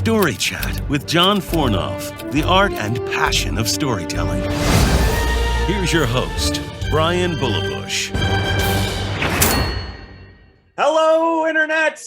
Story Chat with John Fornoff, the art and passion of storytelling. Here's your host, Brian Bullabush. Hello, Internet!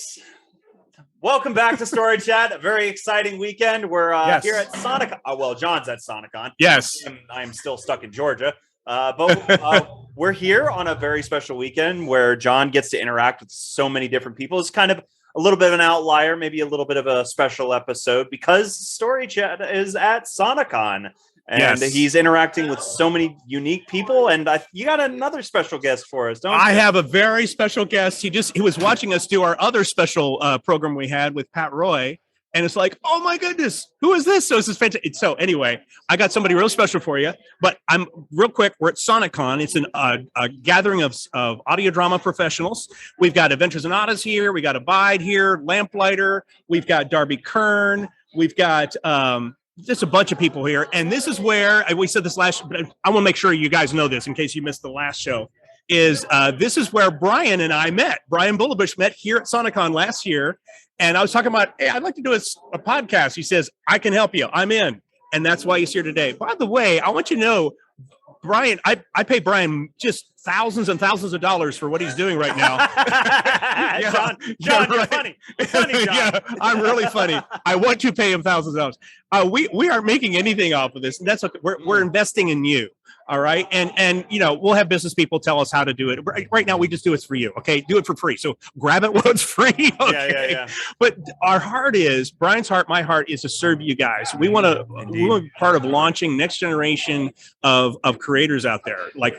Welcome back to Story Chat. A very exciting weekend. We're here at Sonic. Well, John's at Sonicon. Yes. I'm still stuck in Georgia. But we're here on a very special weekend where John gets to interact with so many different people. It's kind of a little bit of an outlier, maybe a little bit of a special episode because Story Chat is at Sonicon. And he's interacting with so many unique people. And you got another special guest for us, don't you? I have a very special guest. He was watching us do our other special program we had with Pat Roy. And it's like, oh my goodness, who is this? So this is fantastic. So anyway, I got somebody real special for you. But I'm real quick. We're at Sonicon. It's a gathering of audio drama professionals. We've got Adventures and Odds here. We got Abide here, Lamplighter. We've got Darby Kern. We've got just a bunch of people here. And this is where we said this last. But I want to make sure you guys know this in case you missed the last show. This is where Brian and I met. Brian Bullabush met here at Sonicon last year. And I was talking about, hey, I'd like to do a podcast. He says, I can help you. I'm in. And that's why he's here today. By the way, I want you to know, Brian, I pay Brian just thousands and thousands of dollars for what he's doing right now. John, you're funny. Funny, John. Yeah, I'm really funny. I want to pay him thousands of dollars. We aren't making anything off of this. And that's okay. We're investing in you. All right. And we'll have business people tell us how to do it. Right now, we just do it for you. OK, do it for free. So grab it while it's free. Okay? Yeah. But our heart is Brian's heart. My heart is to serve you guys. We want to be part of launching next generation of creators out there, like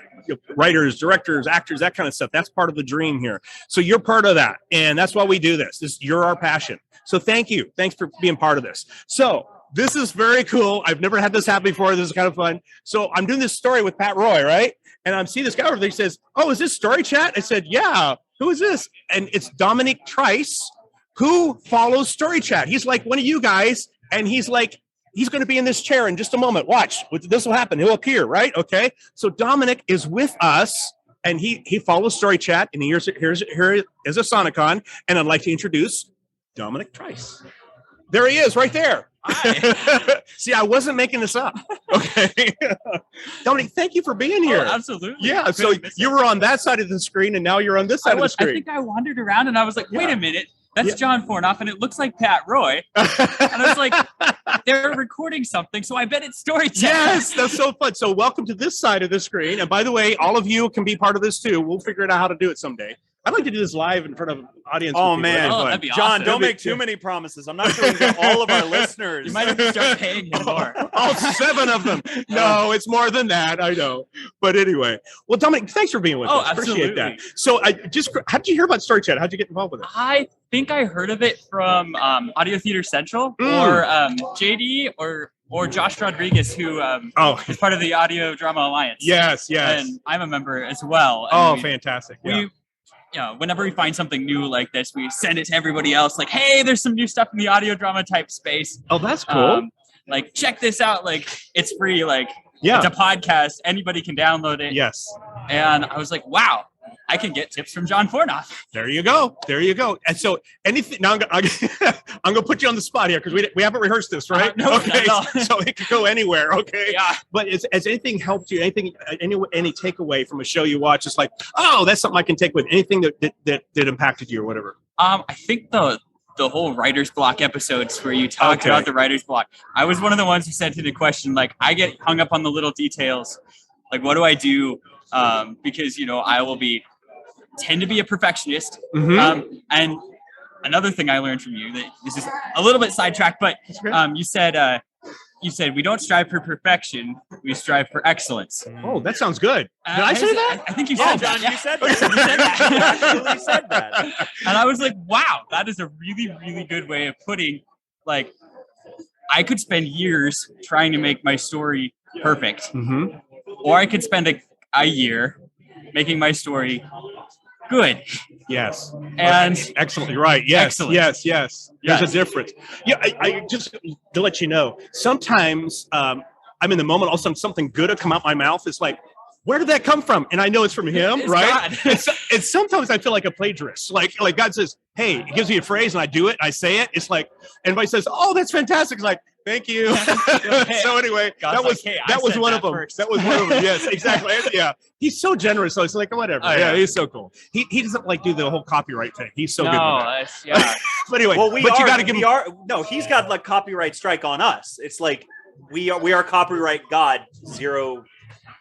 writers, directors, actors, that kind of stuff. That's part of the dream here. So you're part of that. And that's why we do this. You're our passion. So thank you. Thanks for being part of this. So this is very cool. I've never had this happen before. This is kind of fun. So I'm doing this story with Pat Roy, right? And I'm seeing this guy over there. He says, oh, is this Story Chat? I said, yeah. Who is this? And it's Dominic Treis, who follows Story Chat. He's like one of you guys. And he's like, he's going to be in this chair in just a moment. Watch. This will happen. He'll appear, right? Okay. So Dominic is with us. And he follows Story Chat. And here is a Sonicon. And I'd like to introduce Dominic Treis. There he is, right there. See, I wasn't making this up. Okay. Dominic, thank you for being here. Oh, absolutely. Yeah. So you were on that side of the screen and now you're on this side of the screen. I think I wandered around and I was like, wait a minute. That's John Fornoff and it looks like Pat Roy. And I was like, they're recording something. So I bet it's Story Chat. Yes, that's so fun. So welcome to this side of the screen. And by the way, all of you can be part of this too. We'll figure out how to do it someday. I'd like to do this live in front of an audience. Oh, man. That'd be John, awesome. don't make too many promises. I'm not sure we can get all of our listeners. You might have to start paying him more. All 7 of them. No, it's more than that. I know. But anyway. Well, Dominic, thanks for being with us. Appreciate that. So how did you hear about Story Chat? How'd you get involved with it? I think I heard of it from Audio Theater Central or JD or Josh Rodriguez, who is part of the Audio Drama Alliance. Yes. And I'm a member as well. And fantastic. Whenever we find something new like this, we send it to everybody else. Like, hey, there's some new stuff in the audio drama type space. Oh, that's cool. Like, check this out. Like, it's free. Like, it's a podcast. Anybody can download it. Yes. And I was like, wow, I can get tips from John Fornoff. There you go. And so anything now, I'm gonna put you on the spot here because we haven't rehearsed this, right? No, okay. So it could go anywhere. Okay. Yeah. But has anything helped you? Any takeaway from a show you watch? It's like, oh, that's something I can take with. Anything that impacted you or whatever. I think the whole writer's block episodes where you talked about the writer's block. I was one of the ones who sent in a question like, I get hung up on the little details. Like, what do I do? Because I will tend to be a perfectionist. Mm-hmm. And another thing I learned from you, that this is a little bit sidetracked, but you said we don't strive for perfection, we strive for excellence. Oh, that sounds good. Did I say that? I think you said that. John, you said that. You actually said that. And I was like, wow, that is a really, really good way of putting, like, I could spend years trying to make my story perfect. Mm-hmm. Or I could spend a year making my story good. Yes. And excellent. You're right. Yes. Excellent. Yes. There's a difference. Yeah. I just to let you know, sometimes I'm in the moment. All of a sudden, something good will come out my mouth. It's like, where did that come from? And I know it's from him, It's right? God. And sometimes I feel like a plagiarist. Like God says, hey, he gives me a phrase and I do it, I say it. It's like, everybody says, oh, that's fantastic. It's like, thank you. So anyway, God's that was one of them. first. That was one of them. Yes, exactly. Yeah. He's so generous. So it's like, whatever. Oh, yeah, yeah. he's so cool. He doesn't like do the whole copyright thing. He's so good with that. Yeah. But anyway, Well, but you got to give him. No, he's got like copyright strike on us. It's like we are copyright God 0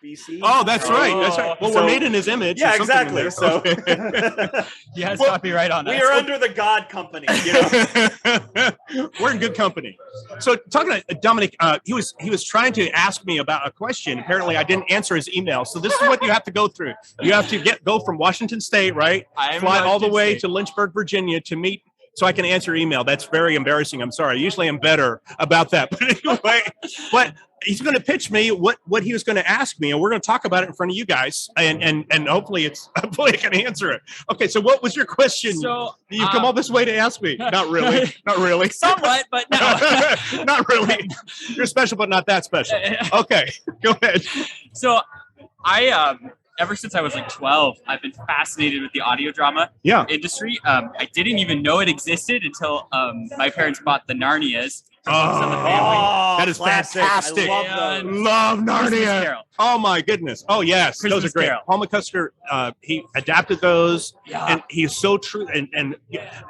BC. Oh, that's right. That's right. Well, So- we're made in his image. Yeah, or something in exactly. there. So He has Well, copyright on we us. are under the God company. You know? We're in good company. So talking to Dominic, he was trying to ask me about a question. Apparently, I didn't answer his email. So this is what you have to go through. You have to go from Washington State, right? I am Fly all the Washington way State. to Lynchburg, Virginia, to meet. So I can answer email. That's very embarrassing. I'm sorry. Usually I'm better about that. But anyway, but he's going to pitch me what he was going to ask me, and we're going to talk about it in front of you guys, and hopefully I can answer it. Okay. So what was your question? So You've come all this way to ask me. Not really. Not really. somewhat, but no. Not really. You're special, but not that special. Okay. Go ahead. So I ever since I was like 12, I've been fascinated with the audio drama Yeah. industry. I didn't even know it existed until my parents bought the Narnias. for books on the family. Oh, That is classic. fantastic. I love And those. Love Christmas Narnia. Carol. Oh my goodness. Oh yes, those Christmas are great. Carol. Paul McCusker, he adapted those, Yeah. and he's so true. And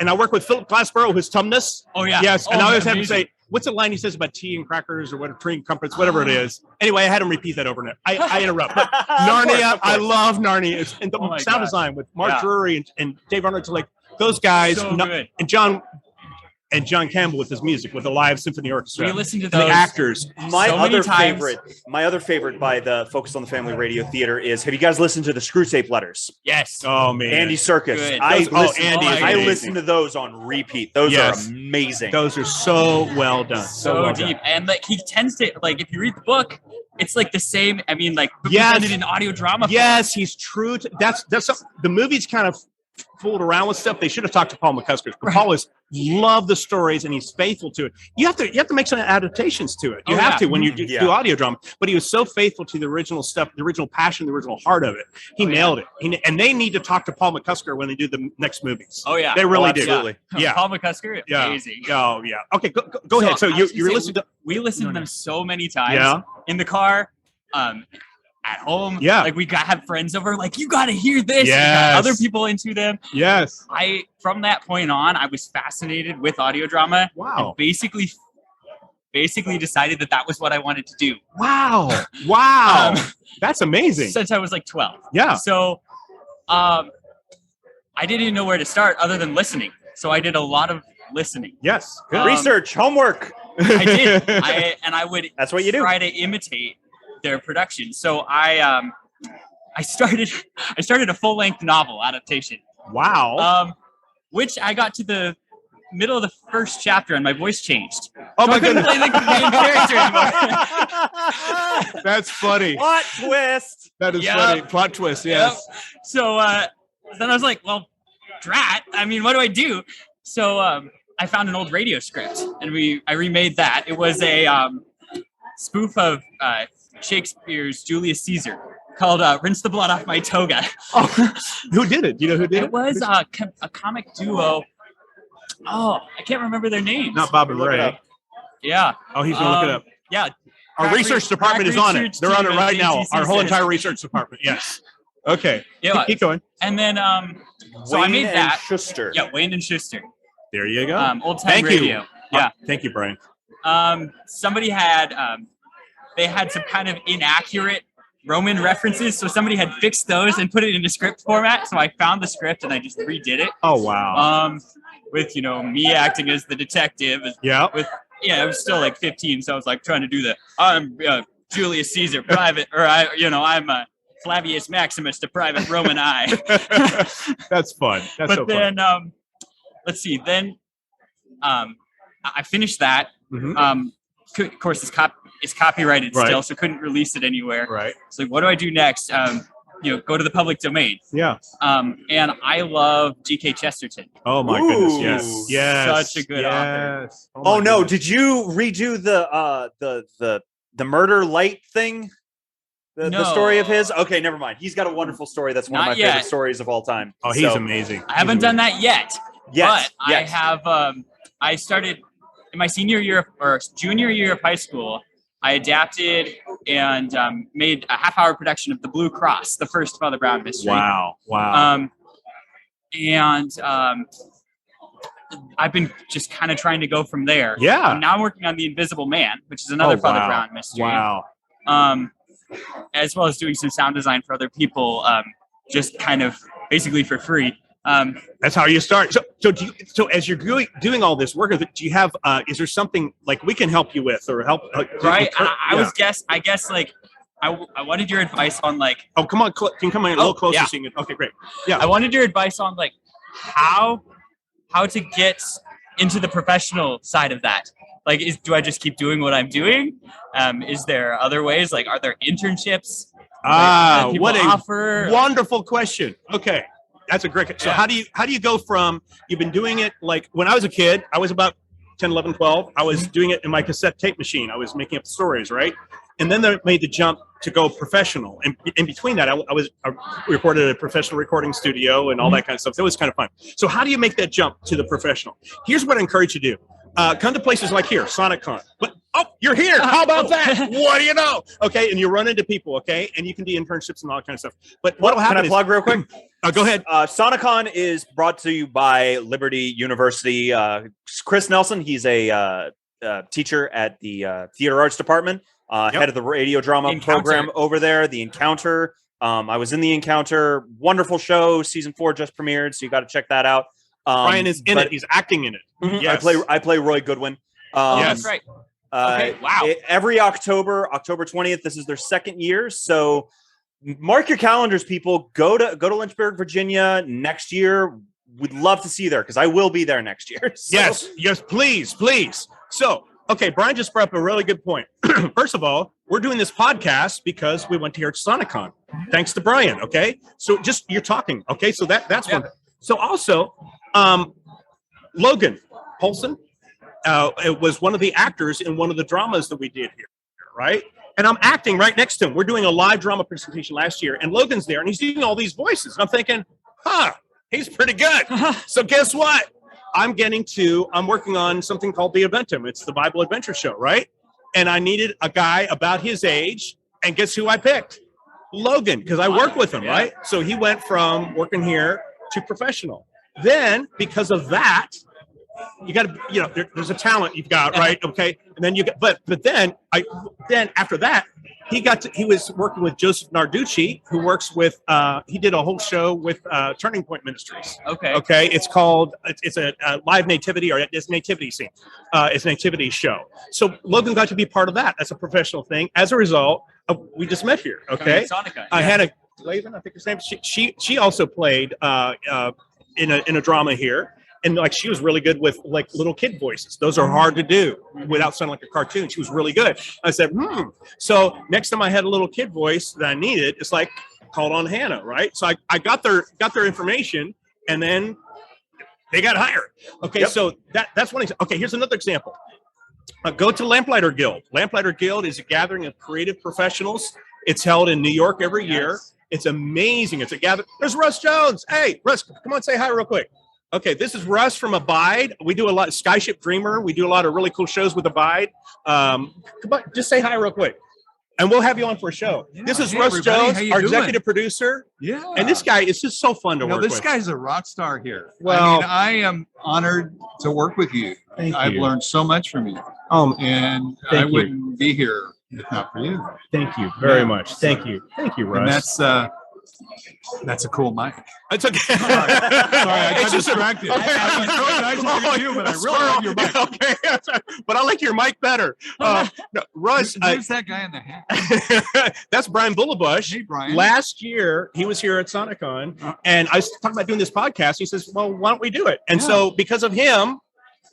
I work with Philip Glassborough, who's Tumnus. Oh yeah. Yes, and Oh, I always have to amazing. say, what's the line he says about tea and crackers or whatever, tree and crumpets, whatever it is. Anyway, I had him repeat that overnight. I interrupt. But Narnia, I love Narnia. And the Oh my sound God. design with Mark Yeah. Drury and Dave Arnold, like those guys, So good. and John Campbell with his music, with the live symphony orchestra. We listened to And the those. actors. My so many other times. favorite by the Focus on the Family Radio Theater is, have you guys listened to the Screw Tape Letters? Yes. Oh man, Andy Serkis. Good. I Those- listen, Andy is I amazing. listen to those on repeat. Those Yes. are amazing. those are so well done. So well deep. done. And like he tends to, like, if you read the book, it's like the same. I mean, like Yes. presented in audio drama. Yes, he's true to that's the movie's kind of fooled around with stuff. They should have talked to Paul McCusker. Right. Paul has loved the stories and he's faithful to it. You have to make some adaptations to it. You Oh, have yeah. to when you do, Yeah. do audio drama. But he was so faithful to the original stuff, the original passion, the original heart of it. He Oh, yeah. nailed it. And they need to talk to Paul McCusker when they do the next movies. Oh yeah. They really do. absolutely. Yeah. Paul McCusker, Yeah. amazing. Oh yeah. Okay, go ahead. So I was gonna you're say, listening to We listened to them so many times. Yeah. In the car, at home. Yeah. Like we have friends over. Like you got to hear this. We got Yes. other people into them. Yes. From that point on, I was fascinated with audio drama. Wow. And basically decided that was what I wanted to do. Wow. Wow. Um, That's amazing. Since I was like 12. Yeah. So, I didn't know where to start other than listening. So I did a lot of listening. Yes. Good. Research, homework. I did. I would That's what you do. try to imitate their production. So I started a full-length novel adaptation. Wow. Which I got to the middle of the first chapter and my voice changed. Oh So my I couldn't goodness. play the main character anymore. That's funny. Plot twist. That is Yep. funny. Plot twist. Yes. Yep. So then I was like, well, drat. I mean, what do I do? So I found an old radio script and I remade that. It was a spoof of Shakespeare's Julius Caesar called "Rinse the Blood Off My Toga." Oh, who did it? You know who did it? It was a comic duo. Oh, I can't remember their names. Not Bob and Look it Ray. up. Yeah. Oh, he's gonna look it up. Yeah. Our Crack research Re- department Crack is on it. Research They're on it Team right at now. JTC Our whole says- entire research department. Yes. Okay. Yeah. Keep going. And then so I Wayne made and that. Schuster. Yeah, Wayne and Schuster. There you go. Old time Thank you. radio. Yeah. Thank you, Brian. Somebody had they had some kind of inaccurate Roman references, so somebody had fixed those and put it into script format. So I found the script and I just redid it. Oh wow. With me acting as the detective. Yeah. I was still like 15, so I was like trying to do I'm Julius Caesar, private, or I'm Flavius Maximus, the private Roman eye. That's fun. That's so But then let's see. Then I finished that. fun. Of course, it's copyrighted Right. still, so couldn't release it anywhere. Right. So what do I do next? Go to the public domain. Yeah. And I love G.K. Chesterton. Oh my goodness. Yes. Ooh. Yes. Such a good author. Yes. Oh my no! goodness. Did you redo the murder light thing? The story of his? Okay, never mind. He's got a wonderful story. That's one of my favorite stories of all time. Oh, he's amazing. I haven't done that yet. Yes. But I have. I started in my junior year of high school. I adapted and made a half-hour production of The Blue Cross, the first Father Brown mystery. Wow. I've been just kind of trying to go from there. Yeah. I'm now working on The Invisible Man, which is another Father Brown mystery. Wow. As well as doing some sound design for other people, just kind of basically for free. That's how you start. So as you're doing all this work, do you have? Is there something like we can help you with, or help? Right. I guess like I wanted your advice on like. Oh, come on! Can you come in a little closer? Yeah. So you can, okay, great. Yeah. I wanted your advice on like how to get into the professional side of that. Like, do I just keep doing what I'm doing? Is there other ways? Like, are there internships? What a offer? Wonderful question. Okay. That's a great. So how do you go from, you've been doing it, like when I was a kid, I was about 10, 11, 12. I was doing it in my cassette tape machine. I was making up stories, right? And then they made the jump to go professional. And in between that, I recorded at a professional recording studio and all that kind of stuff. That was kind of fun. So how do you make that jump to the professional? Here's what I encourage you to do. Come to places like here, SonicCon. But you're here. How about that? What do you know? Okay, and you run into people. Okay, and you can do internships and all that kind of stuff. But what will happen? Can I plug real quick? Go ahead. SonicCon is brought to you by Liberty University. Chris Nelson, he's a teacher at the theater arts department, head of the radio drama program over there. The Encounter. I was in The Encounter. Wonderful show. Season 4 just premiered, so you got to check that out. Brian is in it. He's acting in it. Mm-hmm. Yes. I play Roy Goodwin. That's right. Okay. Wow. Every October 20th, this is their second year. So mark your calendars, people. Go to Lynchburg, Virginia next year. We'd love to see you there because I will be there next year. So. Yes, please. So, okay, Brian just brought up a really good point. First of all, we're doing this podcast because we went to hear SonicCon. Thanks to Brian. Okay, so just you're talking. Okay, so that's one. So also, Logan Paulson it was one of the actors in one of the dramas that we did here, right? And I'm acting right next to him. We're doing a live drama presentation last year, and Logan's there, and he's doing all these voices. And I'm thinking, he's pretty good. So guess what? I'm working on something called The Adventum. It's the Bible adventure show, right? And I needed a guy about his age, and guess who I picked? Logan, because I work with him, right? So he went from working here to professional. Then, because of that, you got to, there's a talent you've got, right? Okay, and then you get, but then after that, he was working with Joseph Narducci, who works with, he did a whole show with Turning Point Ministries. Okay, it's called, it's a live nativity, or it's nativity scene. It's a nativity show. So Logan got to be part of that. That's a professional thing. As a result, we just met here. Okay, I had a Laven, I think his name. She also played in a drama here. And like she was really good with like little kid voices. Those are hard to do without sounding like a cartoon. She was really good. I said, So next time I had a little kid voice that I needed, it's like called on Hannah, right? So I got their information, and then they got hired. Okay, so that's one example. Okay, here's another example. Go to Lamplighter Guild. Lamplighter Guild is a gathering of creative professionals. It's held in New York every year. It's amazing. It's a gathering. There's Russ Jones. Hey, Russ, come on, say hi real quick. Okay, this is Russ from Abide. We do a lot of Skyship Dreamer. We do a lot of really cool shows with Abide. Come on, just say hi real quick, and we'll have you on for a show. This is Russ Jones, our executive producer. Yeah, and this guy is just so fun to work with. This guy's a rock star here. Well, I mean, I am honored to work with you. I've learned so much from you. And I wouldn't be here if not for you. Thank you very much. Thank you, Russ. And that's a cool mic. It's okay. Sorry, I got distracted. Okay. I was so nice to you, but I really love your mic. Okay, but I like your mic better. No, Russ, who's that guy in the hat? That's Brian Bullabush. Hey, Brian. Last year, he was here at SonicCon, and I was talking about doing this podcast. He says, "Well, why don't we do it?" And so, because of him,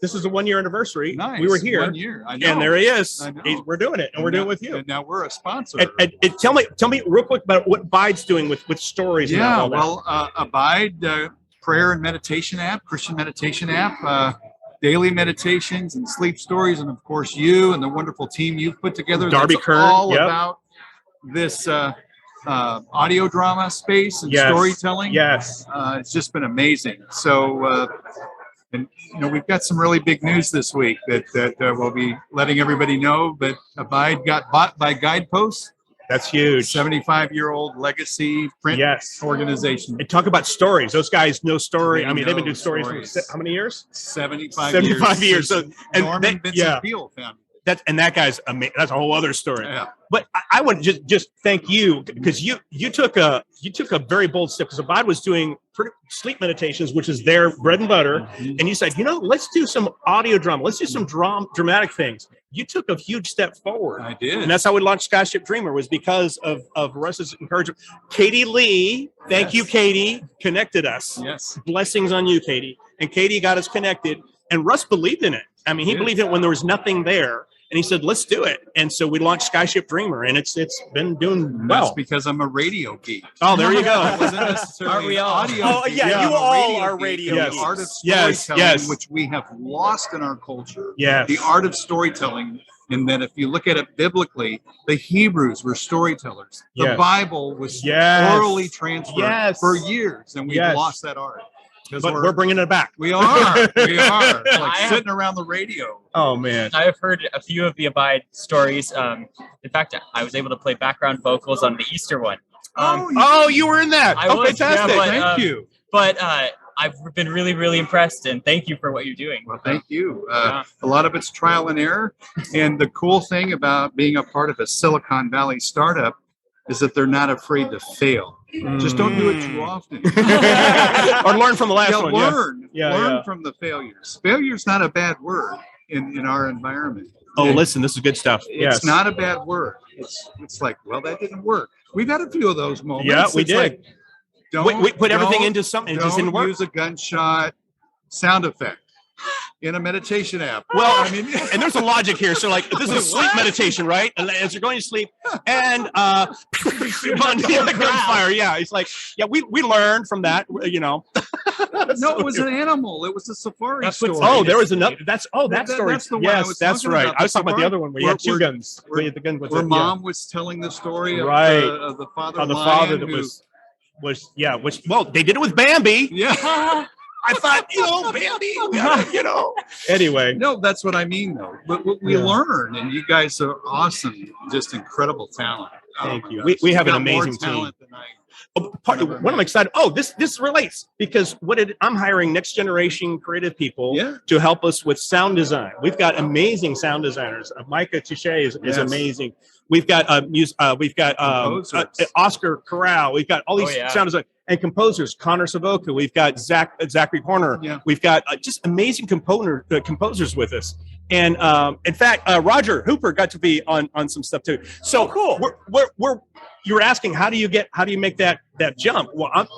this is a 1-year anniversary. Nice. We were here. 1 year. I know. And there he is. I know. We're doing it, and we're doing it with you. And now we're a sponsor. And tell me real quick about what Abide's doing with stories. Yeah, and all that. Abide, prayer and meditation app, Christian meditation app, daily meditations and sleep stories, and of course you and the wonderful team you've put together. Darby That's Kern, all about this audio drama space and storytelling. Yes. It's just been amazing. So, and we've got some really big news this week that we'll be letting everybody know. But Abide got bought by Guidepost. That's huge. 75-year-old legacy print organization. And talk about stories. Those guys know story. I mean, they've been doing stories for how many years? 75 years. So, and Norman Vincent Peale found it. That guy's amazing. That's a whole other story. Yeah. But I would just thank you because you took a very bold step because Abad was doing sleep meditations, which is their bread and butter, and you said, let's do some audio drama, let's do some dramatic things. You took a huge step forward. I did, and that's how we launched Skyship Dreamer, was because of Russ's encouragement. Katie Lee, thank you, Katie, connected us. Yes, blessings on you, Katie. And Katie got us connected, and Russ believed in it. I mean, he believed in it when there was nothing there. And he said, let's do it. And so we launched Skyship Dreamer, and it's been doing well. That's because I'm a radio geek. Oh, there you go. I wasn't necessarily Aren't we all? audio Oh, geek. yeah, you all are radio The geeks. art of storytelling, Yes. which we have lost in our culture. Yes. The art of storytelling. And then if you look at it biblically, the Hebrews were storytellers. The Yes. Bible was Yes. orally transferred for years, and we've lost that art. But we're bringing it back. We are. We are. It's like sitting around the radio. Oh, man. I have heard a few of the Abide stories. In fact, I was able to play background vocals on the Easter one. You were in that. I was, fantastic. but, thank you. But I've been really, really impressed, and thank you for what you're doing. Well, thank you. A lot of it's trial and error. And the cool thing about being a part of a Silicon Valley startup is that they're not afraid to fail. Just don't do it too often. Or learn from the last one. Learn from the failures. Failure's not a bad word in our environment. Oh, listen, this is good stuff. It's not a bad word. It's like, well, that didn't work. We've had a few of those moments. Yeah, we it's did. Like, We put everything into something. It just didn't work. Use a gunshot sound effect in a meditation app. Well, I mean, and there's a logic here. So, like, this is sleep meditation, right? And as you're going to sleep, and gunfire. Yeah, it's like, we learned from that. No, it was an animal. It was a safari story. Oh, there was another. That story. That's the one yes, that's right. I was talking about the other one where you had two guns. Where the gun where mom was telling the story of the father. Of the father that was well, they did it with Bambi. Yeah. I thought, Bambi, Anyway. No, that's what I mean, though. But we learn, and you guys are awesome, just incredible talent. Thank you. We have an amazing team. What I'm excited. Oh, this relates because I'm hiring next generation creative people to help us with sound design. We've got amazing sound designers. Micah Touche is amazing. We've got Oscar Corral. We've got all these sound designers and composers. Connor Savoca. We've got Zachary Horner. Yeah. We've got just amazing composers with us. And in fact, Roger Hooper got to be on some stuff too. So cool. You were asking how do you make that jump? Well,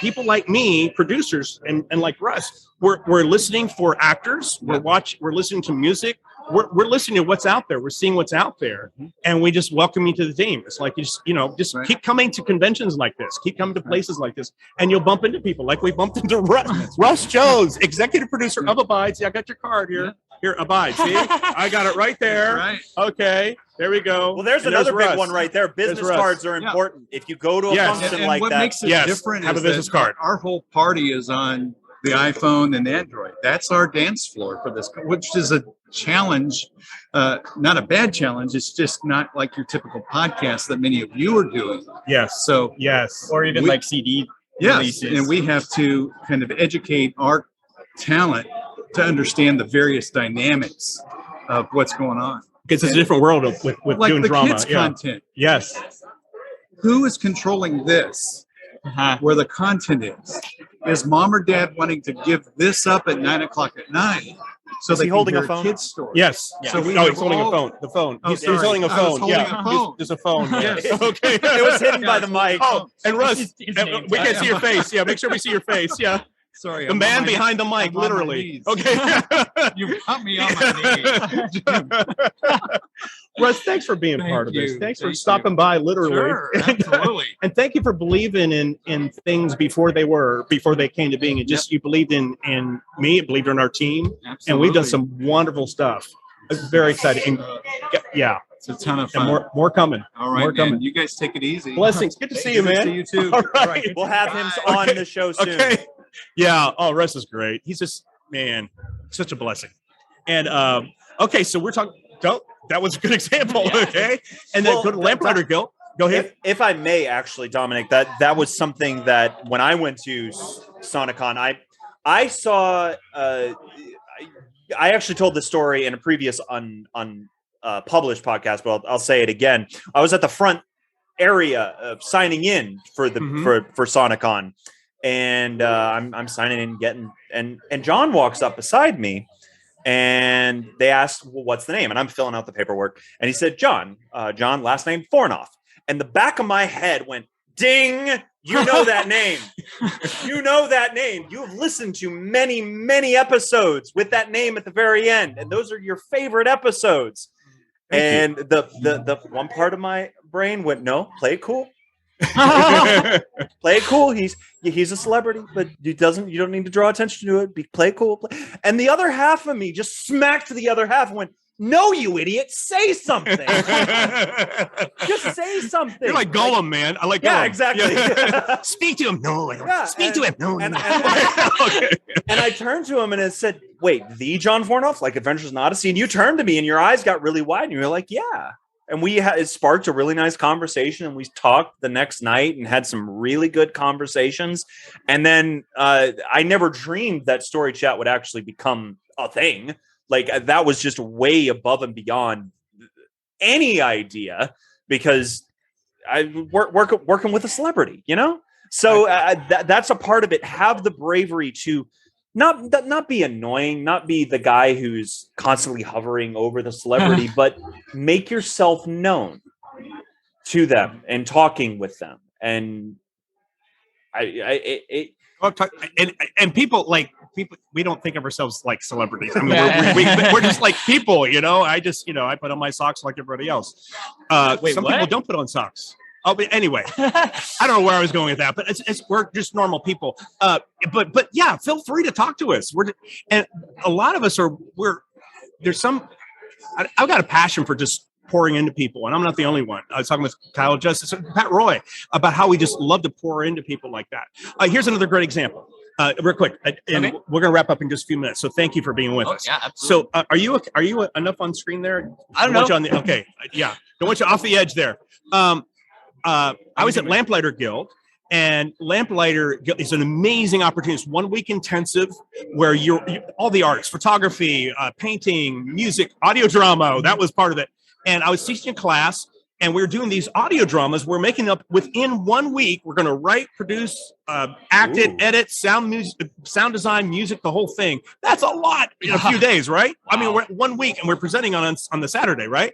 people like me, producers, and like Russ, we're listening for actors. We're listening to music. We're listening to what's out there. We're seeing what's out there, and we just welcome you to the team. It's like just keep coming to conventions like this, keep coming to places like this, and you'll bump into people like we bumped into Russ Jones, executive producer of Abide. See, I got your card here. Yeah. Here, Abide. See, I got it right there. Right. Okay, there we go. Well, there's another big one right there. Business cards are important. If you go to a function like what that, makes it different have is a business card. Our whole party is on the iPhone and Android. That's our dance floor for this, which is a challenge, not a bad challenge. It's just not like your typical podcast that many of you are doing. Yes. So or even like CD releases. And we have to kind of educate our talent to understand the various dynamics of what's going on. Because it's a different world with like doing the drama. Kids content. Yes. Who is controlling this? Where the content is mom or dad wanting to give this up at 9:00 at night so they can holding hear a phone? Kid's story. Yes. So he's holding a phone. The phone. He's holding a phone. There's a phone. Yes. Okay. It was hidden by the mic. Oh, and Russ, we can't see your face. Yeah, make sure we see your face. Yeah. Sorry. The man behind the mic, literally. Okay. You got me on my knees. Russ, thanks for being part of this. Thanks for stopping by, literally. Sure, absolutely. And thank you for believing in things before they came to being. And just you believed in me, believed in our team, and we've done some wonderful stuff. Very exciting. And, It's a ton of And fun. more coming. All right, more man. coming. You guys take it easy. Blessings. Good to see you, Good man. to see you too. All right. We'll have him on Okay. the show soon. Okay. Yeah. Oh, Russ is great. He's just, man, such a blessing. And okay, so we're talking. That was a good example. Yeah. Okay. And then go to Lamplighter Guild. Go ahead. If I may, actually, Dominic, that was something that when I went to SonicCon, I saw. I actually told this story in a previous published podcast, but I'll say it again. I was at the front area signing in for the for SonicCon, and I'm signing in, and John walks up beside me, and they asked, "Well, what's the name?" And I'm filling out the paperwork, and he said, "John, last name Fornoff." And the back of my head went, ding, you know that name. You know that name. You've listened to many, many episodes with that name at the very end. And those are your favorite episodes. Thank you. The one part of my brain went, no, play it cool. Play it cool. He's a celebrity, but you don't need to draw attention to it. Play it cool. And the other half of me just smacked the other half and went, no, you idiot! Say something. Just say something. You're like Gollum, man. I like Gollum. Yeah, exactly. Yeah. Speak to him. No, I don't. Speak to him. No, and, no. and I turned to him and it said, "Wait, the John Fornoff, like Adventures in Odyssey?" And you turned to me and your eyes got really wide and you were like, "Yeah." And it sparked a really nice conversation, and we talked the next night and had some really good conversations. And then I never dreamed that Story Chat would actually become a thing. Like that was just way above and beyond any idea, because I working with a celebrity, you know? So that's a part of it. Have the bravery to not be annoying, not be the guy who's constantly hovering over the celebrity, but make yourself known to them and talking with them. And and people, we don't think of ourselves like celebrities. I mean, we're just like people, you know. I put on my socks like everybody else. Wait, some what? people don't put on socks. Oh, but anyway, I don't know where I was going with that, but we're just normal people. But yeah, feel free to talk to us. And a lot of us I've got a passion for just pouring into people, and I'm not the only one. I was talking with Kyle Justice and Pat Roy about how we just love to pour into people like that. Here's another great example. Real quick, and Okay. we're going to wrap up in just a few minutes. So thank you for being with us. Yeah, absolutely. So are you enough on screen there? I don't know. Okay, yeah. Don't want you off the edge there. I was at Lamplighter Guild, and Lamplighter Guild is an amazing opportunity. It's 1 week intensive where you're all the arts, photography, painting, music, audio drama. That was part of it. And I was teaching a class, and we were doing these audio dramas. We're making up within 1 week. We're going to write, produce, act it, edit, sound design, music, the whole thing. That's a lot in a few days, right? Wow. I mean, we're 1 week, and we're presenting on the Saturday, right?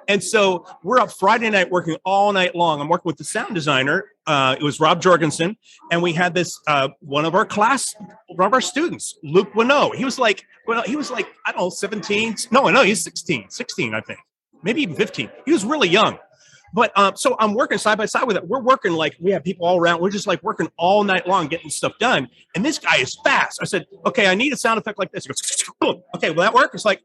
And so we're up Friday night working all night long. I'm working with the sound designer. It was Rob Jorgensen, and we had this one of our students, Luke Winnow. He was like, I don't know, 17. No, he's 16, I think. Maybe even 15. He was really young. But so I'm working side by side with it. We're working we have people all around. We're just working all night long, getting stuff done. And this guy is fast. I said, okay, I need a sound effect like this. He goes, boom. Okay, will that work? It's like,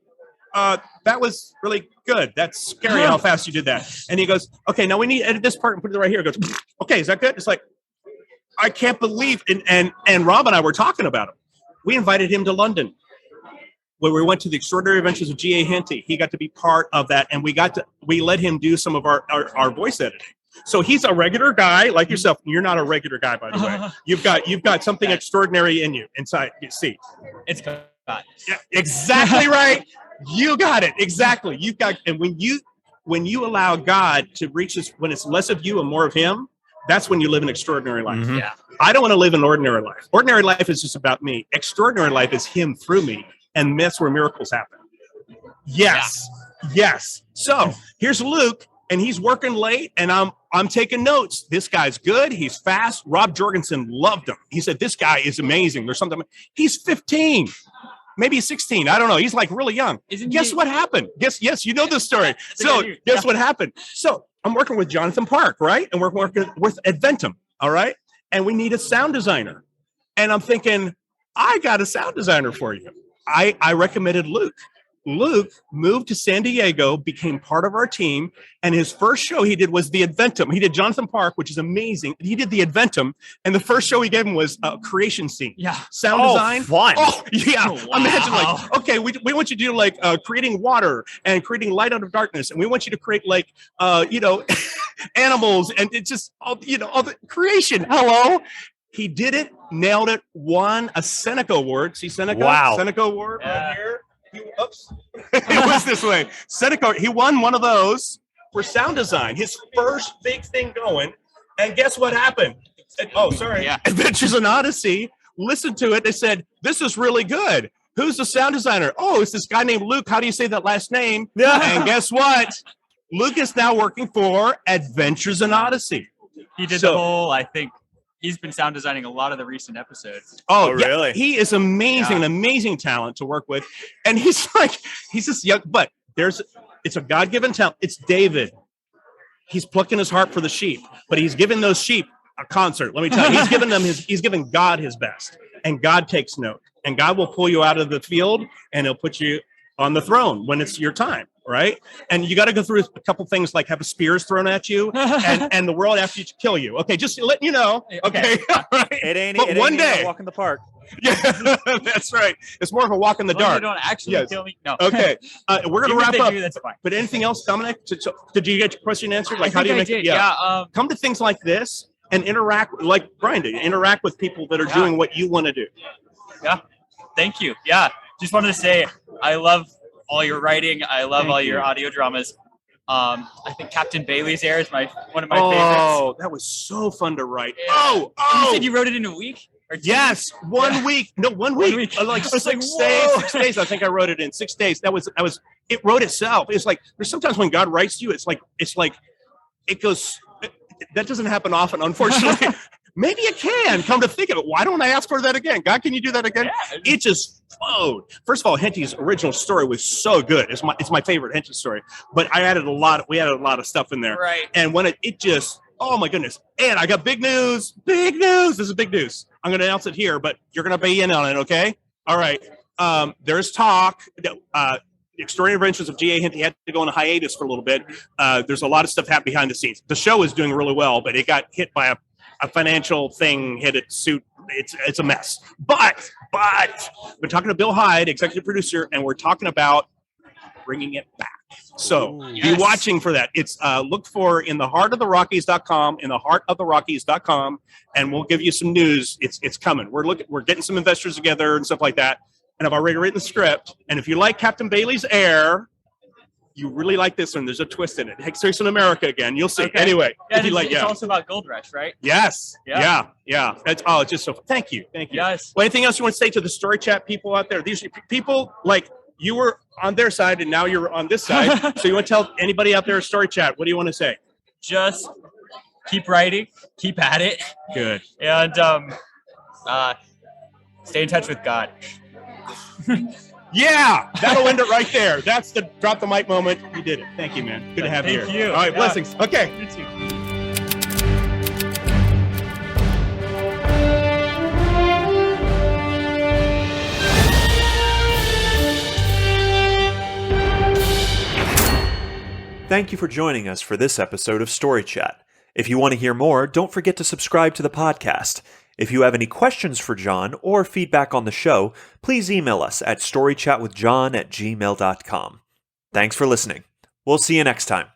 that was really good. That's scary how fast you did that. And he goes, okay, now we need to edit this part and put it right here. He goes, okay, is that good? It's like, I can't believe. And Rob and I were talking about him. We invited him to London, when we went to the Extraordinary Adventures of G.A. Henty. He got to be part of that, and we let him do some of our voice editing. So he's a regular guy like yourself. You're not a regular guy, by the way. You've got something extraordinary in you inside. You see, It's God. yeah, exactly right. You got it exactly. And when you allow God to reach us, when it's less of you and more of Him, that's when you live an extraordinary life. Mm-hmm. Yeah. I don't want to live an ordinary life. Ordinary life is just about me. Extraordinary life is Him through me. And that's where miracles happen. Yes. Yeah. Yes. So here's Luke, and he's working late, and I'm taking notes. This guy's good. He's fast. Rob Jorgensen loved him. He said, this guy is amazing. There's something. He's 15, maybe 16. I don't know. He's really young. Guess what happened? Yes, you know the story. So guess what happened? So I'm working with Jonathan Park, right? And we're working with Adventum, all right? And we need a sound designer. And I'm thinking, I got a sound designer for you. I recommended Luke, Luke moved to San Diego, became part of our team, and his first show he did was the Adventum. He did Jonathan Park, which is amazing. He did the Adventum, and the first show he gave him was a creation scene. Yeah. Sound design. Fun. Oh, yeah. Oh, wow. Imagine like, okay, we want you to do like creating water and creating light out of darkness, and we want you to create like, animals, and it's just all the creation. Hello. He did it, nailed it, won a Seneca Award. See Seneca? Wow. Seneca Award right here. Oops. It was this way. Seneca, he won one of those for sound design, his first big thing going. And guess what happened? Yeah. Adventures in Odyssey. Listened to it. They said, this is really good. Who's the sound designer? Oh, it's this guy named Luke. How do you say that last name? And guess what? Luke is now working for Adventures in Odyssey. He did the whole, I think, he's been sound designing a lot of the recent episodes. Oh, Oh, really? Yeah. He is amazing, an amazing talent to work with. And he's just young, but it's a God-given talent. It's David. He's plucking his heart for the sheep, but he's giving those sheep a concert. Let me tell you, he's giving God his best, and God takes note, and God will pull you out of the field and he'll put you on the throne when it's your time. Right. And you got to go through a couple things like have spears thrown at you and the world after you to kill you. Okay. Just letting you know. Okay. Right. It ain't But one even day- a walk in the park. Yeah, that's right. It's more of a walk in the As long as dark. they don't actually Yes. kill me. No. Okay. We're going to Even if wrap they up. do, that's fine. But anything else, Dominic? Did you get your question answered? Like, I how do you think make I it? did. Yeah. Come to things like this and interact, like Brian did. Interact with people that are doing what you want to do. Yeah. Thank you. Yeah. Just wanted to say, I love all your writing. I love Thank all you. your audio dramas. I think Captain Bailey's Air is one of my favorites. Oh, that was so fun to write. Yeah. Oh, And you said you wrote it in a week? Or 2 yes, weeks? 1 Yeah. week. No, 1 week. week. Like I was 6 like, days. whoa. 6 days. I think I wrote it in 6 days. It wrote itself. It's like there's sometimes when God writes to you, it's like it goes. That doesn't happen often, unfortunately. Maybe it can. Come to think of it, why don't I ask for that again? God, can you do that again? Yeah. It just flowed. First of all, Henty's original story was so good. It's my favorite Henty story. But we added a lot of stuff in there. Right. And when it just, oh my goodness. And I got big news. Big news. This is big news. I'm going to announce it here, but you're going to be in on it, okay? All right. There's talk. The Extraordinary Adventures of G.A. Henty had to go on a hiatus for a little bit. There's a lot of stuff happening behind the scenes. The show is doing really well, but it got hit by a financial thing, hit its suit. It's a mess. But we're talking to Bill Hyde, executive producer, and we're talking about bringing it back. So be watching for that. It's look for intheheartoftherockies.com, intheheartoftherockies.com, and we'll give you some news. It's coming. We're getting some investors together and stuff like that. And I've already written the script. And if you like Captain Bailey's Air, you really like this one. There's a twist in it. It takes place in America again. You'll see. Okay. Anyway, Yeah, if you like, it's also about Gold Rush, right? Yes. Yeah. Yeah. It's just so fun. Thank you. Yes. Well, anything else you want to say to the Story Chat people out there? These people, like, you were on their side and now you're on this side. So you want to tell anybody out there at Story Chat, what do you want to say? Just keep writing, keep at it, Good. and stay in touch with God. Yeah, that'll end it right there. That's the drop the mic moment. You did it. Thank you, man. Good to have you Thank here. you. All right, Yeah. blessings. Okay. You too. Thank you for joining us for this episode of Story Chat. If you want to hear more, don't forget to subscribe to the podcast. If you have any questions for John or feedback on the show, please email us at storychatwithjohn@gmail.com. Thanks for listening. We'll see you next time.